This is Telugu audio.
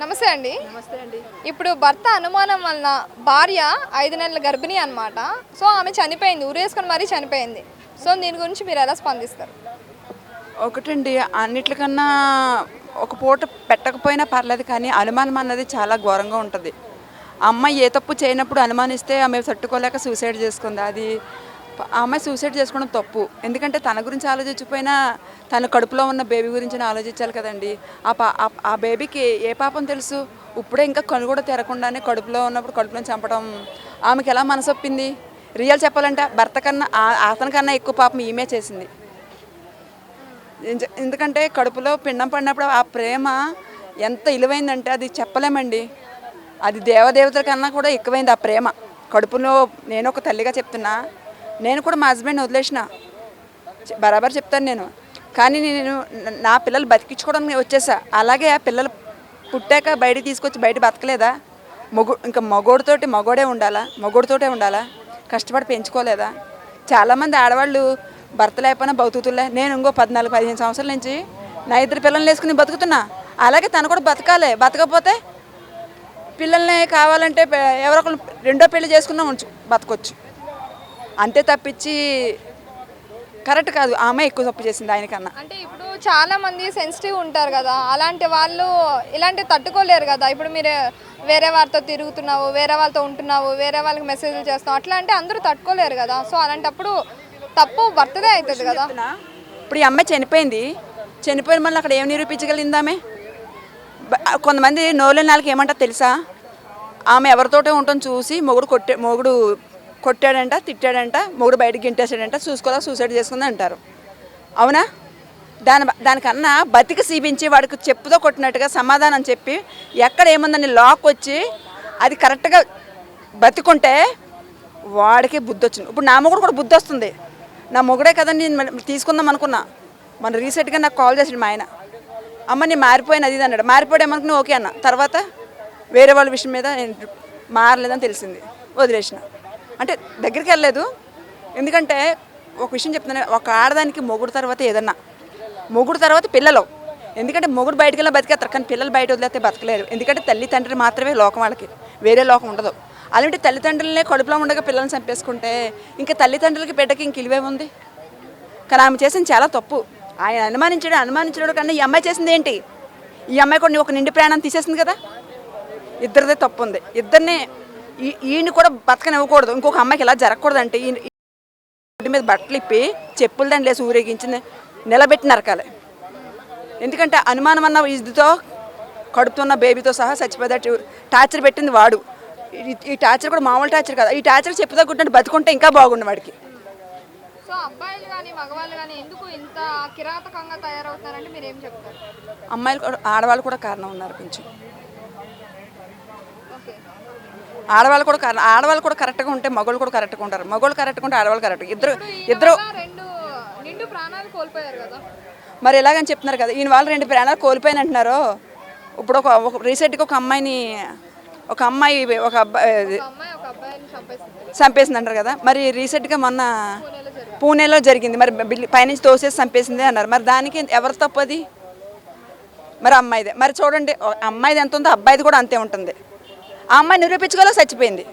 నమస్తే అండి. నమస్తే అండి. ఇప్పుడు భర్త అనుమానం వలన భార్య 5 నెలల గర్భిణి అన్నమాట. సో ఆమె చనిపోయింది, ఉరేసుకొని మరీ చనిపోయింది. సో దీని గురించి మీరు ఎలా స్పందిస్తారు? ఒకటండి, అన్నిట్లకన్నా ఒక పూట పెట్టకపోయినా పర్లేదు, కానీ అనుమానం అన్నది చాలా ఘోరంగా ఉంటుంది. ఆ అమ్మాయి ఏ తప్పు చేయనప్పుడు అనుమానిస్తే ఆమె తట్టుకోలేక సూసైడ్ చేసుకుంది. అది ఆ అమ్మాయి సూసైడ్ చేసుకోవడం తప్పు. ఎందుకంటే తన గురించి ఆలోచించకపోయినా తన కడుపులో ఉన్న బేబీ గురించి ఆలోచించాలి కదండి. ఆ బేబీకి ఏ పాపం తెలుసు? ఇప్పుడే ఇంకా కను కూడా తెరకుండానే కడుపులో ఉన్నప్పుడు కడుపులో చంపడం ఆమెకి ఎలా మనసొప్పింది? రియల్ చెప్పాలంటే భర్త కన్నా అతనికన్నా ఎక్కువ పాపం ఈమె చేసింది. ఎందుకంటే కడుపులో పిండం పడినప్పుడు ఆ ప్రేమ ఎంత విలువైందంటే అది చెప్పలేమండి. అది దేవదేవతల కన్నా కూడా ఎక్కువైంది ఆ ప్రేమ కడుపులో. నేను ఒక తల్లిగా చెప్తున్నా, నేను కూడా మా హస్బెండ్ని వదిలేసిన, బరాబర్ చెప్తాను నేను. కానీ నేను నా పిల్లలు బతికించుకోవడానికి వచ్చేసా. అలాగే ఆ పిల్లలు పుట్టాక బయటికి తీసుకొచ్చి బయట బతకలేదా? ఇంకా మగోడే ఉండాలా? కష్టపడి పెంచుకోలేదా? చాలామంది ఆడవాళ్ళు భర్త లేకపోయినా బతుకుతులే. నేను ఇంకో 14-15 సంవత్సరాల నుంచి నా 2 పిల్లల్ని వేసుకుని బతుకుతున్నా. అలాగే తను కూడా బతకాలి. బతకపోతే పిల్లల్ని కావాలంటే ఎవరో ఒకరు రెండో పెళ్లి చేసుకున్నా బతకొచ్చు. అంతే తప్పించి కరెక్ట్ కాదు. ఆమె ఎక్కువ తప్పు చేసింది ఆయనకన్నా. అంటే ఇప్పుడు చాలా మంది సెన్సిటివ్ ఉంటారు కదా, అలాంటి వాళ్ళు ఇలాంటివి తట్టుకోలేరు కదా. ఇప్పుడు మీరు వేరే వారితో తిరుగుతున్నావు, వేరే వాళ్ళతో ఉంటున్నావు, వేరే వాళ్ళకి మెసేజ్లు చేస్తావు, అట్లా అంటే అందరూ తట్టుకోలేరు కదా. సో అలాంటప్పుడు తప్పు భర్తదే అవుతుంది కదా. ఇప్పుడు ఈ అమ్మాయి చనిపోయిన మళ్ళీ అక్కడ ఏం నిరూపించగలిగిందామె? కొంతమంది నోలేని వాళ్ళకి ఏమంటారు తెలుసా? ఆమె ఎవరితోటే ఉంటుంది చూసి మొగుడు కొట్టాడంట, తిట్టాడంట, మొగుడు బయటకు గింటేసాడంట, చూసుకోలేక సూసైడ్ చేసుకుంది అంటారు. అవునా? దానికన్నా బతికి సీపించి వాడికి చెప్పుతో కొట్టినట్టుగా సమాధానం చెప్పి ఎక్కడ ఏముందని లాక్ వచ్చి అది కరెక్ట్గా బతికుంటే వాడికి బుద్ధి వచ్చింది. ఇప్పుడు నా మొగుడు కూడా బుద్ధి వస్తుంది. నా మొగుడే కదండి నేను తీసుకుందాం అనుకున్నా. మన రీసెంట్గా నాకు కాల్ చేసాడు మా ఆయన. అమ్మ నేను మారిపోయాను అది అన్నాడు. మారిపోయామనుకుని ఓకే అన్న. తర్వాత వేరే వాళ్ళ విషయం మీద మారలేదని తెలిసింది, వదిలేసిన. అంటే దగ్గరికి వెళ్ళలేదు. ఎందుకంటే ఒక విషయం చెప్తున్నాను, ఒక ఆడదానికి మొగుడు తర్వాత ఏదన్నా, మొగుడు తర్వాత పిల్లలు. ఎందుకంటే మొగుడు బయటకు వెళ్ళి బతికేస్తారు, కానీ పిల్లలు బయట వదిలేస్తే బతకలేరు. ఎందుకంటే తల్లి తండ్రి మాత్రమే లోకం, వాళ్ళకి వేరే లోకం ఉండదు. అలాంటి తల్లిదండ్రులనే కడుపులో ఉండగా పిల్లల్ని చంపేసుకుంటే ఇంకా తల్లిదండ్రులకి బిడ్డకి ఇంక ఇలువేముంది? కానీ ఆమె చేసింది చాలా తప్పు. ఆయన అనుమానించడం కన్నా ఈ అమ్మాయి చేసింది ఏంటి? ఈ అమ్మాయి కూడా ఒక నిండి ప్రాణం తీసేసింది కదా. ఇద్దరిదే తప్పు ఉంది. ఇద్దరిని ఈయన కూడా బతకనివ్వకూడదు. ఇంకొక అమ్మాయికి ఇలా జరగకూడదంటే ఇంటి మీద బట్టలు ఇప్పి చెప్పులు దాన్ని లేసి ఊరేగించింది నిలబెట్టి నరకాలి. ఎందుకంటే అనుమానం అన్న ఇదితో కడుపుతున్న బేబీతో సహా చచ్చిపోయేటట్టు టార్చర్ పెట్టింది వాడు. ఈ టార్చర్ కూడా మామూలు టార్చర్ కదా. ఈ టార్చర్ చెప్పుతో గుడ్డంటే బతుకుంటే ఇంకా బాగుండు వాడికి. సో అబ్బాయిలు కానీ మగవాళ్ళు కానీ ఎందుకు ఇంత కిరాతకంగా తయారవుతున్నారంటే మీరు ఏం చెప్తారు? అమ్మాయిలు ఆడవాళ్ళు కూడా కారణం ఉన్నారు కొంచెం. ఆడవాళ్ళు కూడా కారణం. ఆడవాళ్ళు కూడా కరెక్ట్గా ఉంటే మగవాళ్ళు కూడా కరెక్ట్గా ఉంటారు. మగవాళ్ళు కరెక్ట్గా ఉంటే ఆడవాళ్ళు కరెక్ట్. ఇద్దరు నిండు ప్రాణాలు కోల్పోయారు కదా. మరి ఎలాగని చెప్తున్నారు కదా. ఈయన వాళ్ళు 2 ప్రాణాలు కోల్పోయిన అంటున్నారు. ఇప్పుడు ఒక రీసెంట్గా ఒక అమ్మాయి ఒక అబ్బాయి చంపేసింది అంటారు కదా. మరి రీసెంట్గా మొన్న పూణేలో జరిగింది. మరి పైనుంచి తోసేసి చంపేసింది అన్నారు. మరి దానికి ఎవరు తప్పది? మరి అమ్మాయిదే. మరి చూడండి, అమ్మాయిది ఎంత ఉందో అబ్బాయిది కూడా అంతే ఉంటుంది. ఆ అమ్మాయి నిరూపించుకోలేక చచ్చిపోయింది.